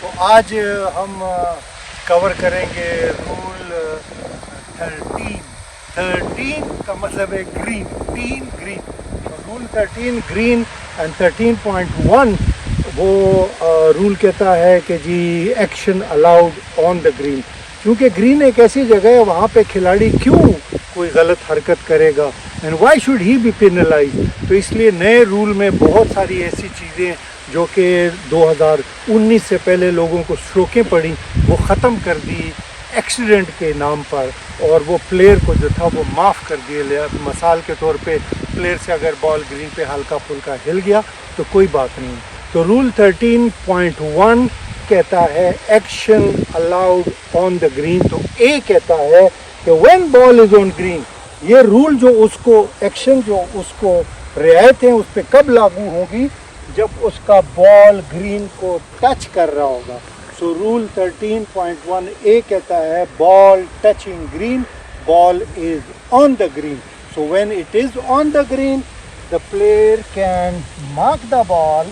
तो आज हम कवर करेंगे रूल 13 का मतलब है ग्रीन, टीन ग्रीन। तो रूल 13 ग्रीन एंड 13.1 वो रूल कहता है कि G action allowed on the green, क्योंकि ग्रीन एक ऐसी जगह है वहाँ पे खिलाड़ी क्यों कोई गलत हरकत करेगा and why should he be penalise. तो इसलिए नए रूल में बहुत सारी ऐसी चीज़ें जो कि 2019 से पहले लोगों को स्ट्रोकें पड़ी वो ख़त्म कर दी एक्सीडेंट के नाम पर, और वो प्लेयर को जो था वो माफ़ कर दिए। मिसाल के तौर पे प्लेयर से अगर बॉल ग्रीन पे हल्का फुल्का हिल गया तो कोई बात नहीं। तो रूल 13.1 कहता है action allowed on the green. तो ए कहता है कि when ball is on green, ये रूल जो उसको एक्शन जो उसको रियायतें उस पर कब लागू होगी, जब उसका बॉल ग्रीन को टच कर रहा होगा। सो रूल 13.1 ए कहता है ball touching green, ball is on the green. So when it is on the green the player can mark the ball,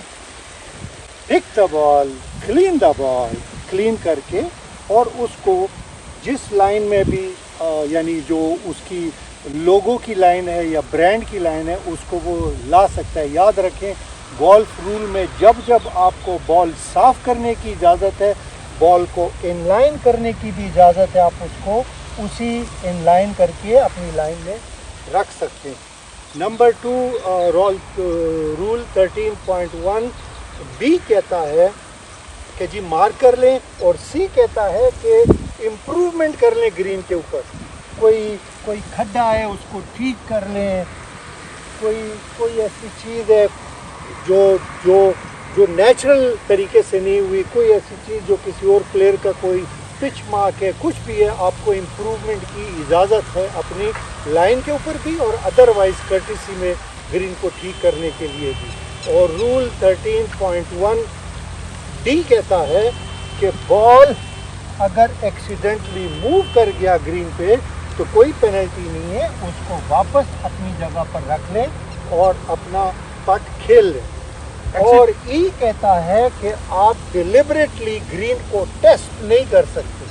pick the ball, clean the ball, clean करके और उसको जिस line में भी यानी जो उसकी लोगो की लाइन है या ब्रांड की लाइन है उसको वो ला सकता है। याद रखें गोल्फ रूल में जब जब आपको बॉल साफ़ करने की इजाज़त है, बॉल को इनलाइन करने की भी इजाज़त है, आप उसको उसी इनलाइन करके अपनी लाइन में रख सकते हैं। नंबर 2 रूल 13.1 बी कहता है कि जी मार्क कर लें, और सी कहता है कि इम्प्रूवमेंट कर लें ग्रीन के ऊपर। कोई खड्डा है उसको ठीक कर लें, कोई ऐसी चीज़ है जो नेचुरल तरीके से नहीं हुई, कोई ऐसी चीज़ जो किसी और प्लेयर का कोई पिच मार्क है, कुछ भी है, आपको इम्प्रूवमेंट की इजाज़त है अपनी लाइन के ऊपर भी और अदरवाइज कर्टिसी में ग्रीन को ठीक करने के लिए भी। और रूल 13.1 डी कहता है कि बॉल अगर एक्सीडेंटली मूव कर गया ग्रीन पे तो कोई पेनल्टी नहीं है, उसको वापस अपनी जगह पर रख लें और अपना पट खेल लें। और ई कहता है कि आप डिलिबरेटली ग्रीन को टेस्ट नहीं कर सकते,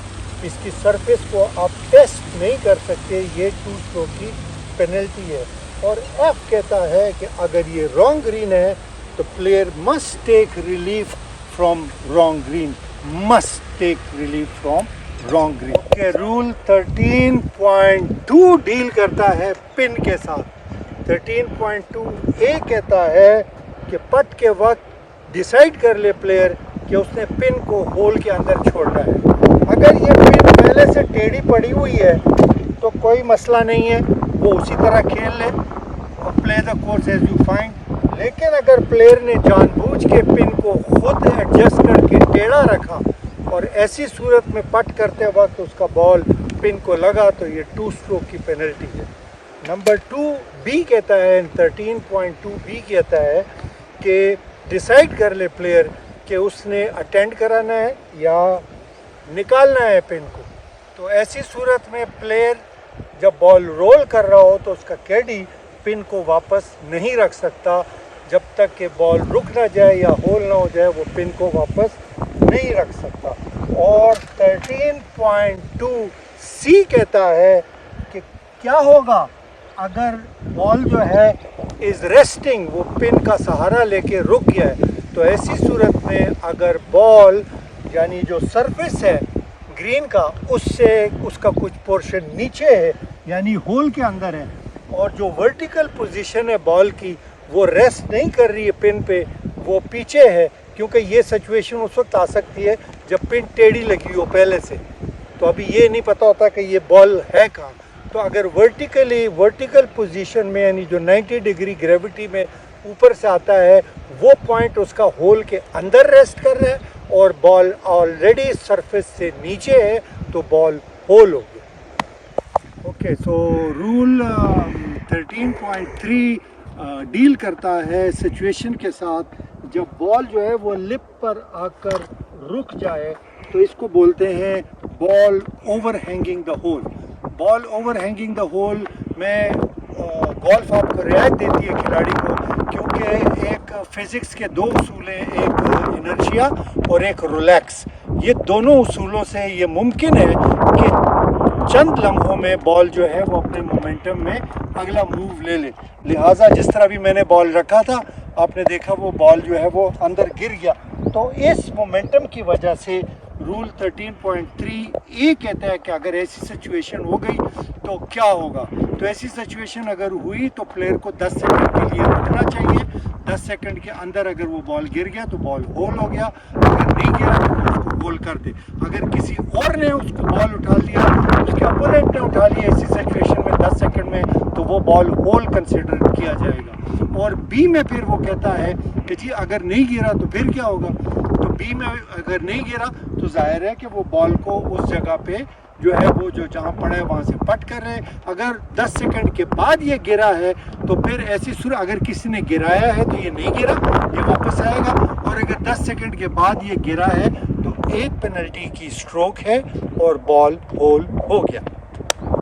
इसकी सरफेस को आप टेस्ट नहीं कर सकते, ये 2 स्ट्रोक की पेनल्टी है। और एफ कहता है कि अगर ये रॉन्ग ग्रीन है तो player must take relief from wrong green, must take relief from wrong green. के रूल 13.2 डील करता है पिन के साथ। 13.2 ए कहता है कि पट के वक्त डिसाइड कर ले प्लेयर कि उसने पिन को होल के अंदर छोड़ना है। अगर ये पिन पहले से टेढ़ी पड़ी हुई है तो कोई मसला नहीं है, वो उसी तरह खेल ले और play the course as you find. लेकिन अगर प्लेयर ने जानबूझ के पिन को खुद एडजस्ट करके टेढ़ा रखा और ऐसी सूरत में पट करते वक्त उसका बॉल पिन को लगा तो ये 2 स्ट्रोक की पेनल्टी है। नंबर 2 बी कहता है, 13.2 बी कहता है कि डिसाइड कर ले प्लेयर कि उसने अटेंड कराना है या निकालना है पिन को। तो ऐसी सूरत में प्लेयर जब बॉल रोल कर रहा हो तो उसका कैडी पिन को वापस नहीं रख सकता जब तक कि बॉल रुक ना जाए या होल ना हो जाए, वो पिन को वापस नहीं रख सकता। और 13.2 सी कहता है कि क्या होगा अगर बॉल जो है इज़ रेस्टिंग, वो पिन का सहारा लेके रुक गया है। तो ऐसी सूरत में अगर बॉल यानी जो सरफेस है ग्रीन का उससे उसका कुछ पोर्शन नीचे है यानी होल के अंदर है, और जो वर्टिकल पोजीशन है बॉल की वो रेस्ट नहीं कर रही है पिन पे, वो पीछे है, क्योंकि ये सिचुएशन उस वक्त आ सकती है जब पिन टेढ़ी लगी हो पहले से, तो अभी ये नहीं पता होता कि ये बॉल है कहाँ। तो अगर वर्टिकल पोजीशन में यानी जो 90 डिग्री ग्रेविटी में ऊपर से आता है वो पॉइंट उसका होल के अंदर रेस्ट कर रहा है और बॉल ऑलरेडी सरफेस से नीचे है तो बॉल होल हो गया। ओके, सो रूल 13.3 डील करता है सिचुएशन के साथ जब बॉल जो है वो लिप पर आकर रुक जाए, तो इसको बोलते हैं ball overhanging the hole. Ball overhanging the hole में गोल्फ आपको रियायत देती है खिलाड़ी को, क्योंकि कि एक फिज़िक्स के दो उसूल हैं, एक इनर्शिया और एक रिलैक्स। ये दोनों उसूलों से ये मुमकिन है कि चंद लम्हों में बॉल जो है वो अपने मोमेंटम में अगला मूव ले ले। लिहाजा जिस तरह भी मैंने बॉल रखा था, आपने देखा वो बॉल जो है वो अंदर गिर गया। तो इस मोमेंटम की वजह से रूल 13.3 कहता है कि अगर ऐसी सिचुएशन हो गई तो क्या होगा। तो ऐसी सिचुएशन अगर हुई तो प्लेयर को 10 सेकंड के लिए रुकना चाहिए। 10 सेकंड के अंदर अगर वो बॉल गिर गया तो बॉल होल हो गया, अगर नहीं गिरा तो उसको होल कर दे। अगर किसी और ने उसको बॉल उठा लिया, उसके अपोनेंट ने उठा लिया ऐसी सिचुएशन में 10 सेकंड में, तो वो बॉल होल कंसिडर किया जाएगा। और बी में फिर वो कहता है कि जी अगर नहीं गिरा तो फिर क्या होगा। तो बी में अगर नहीं गिरा तो जाहिर है कि वो बॉल को उस जगह पे जो है वो जो जहाँ पड़ा है वहाँ से पट कर रहे हैं। अगर 10 सेकंड के बाद ये गिरा है तो फिर ऐसी सूरत, अगर किसी ने गिराया है तो ये नहीं गिरा, ये वापस आएगा। और अगर 10 सेकंड के बाद ये गिरा है तो एक पेनल्टी की स्ट्रोक है और बॉल होल हो गया।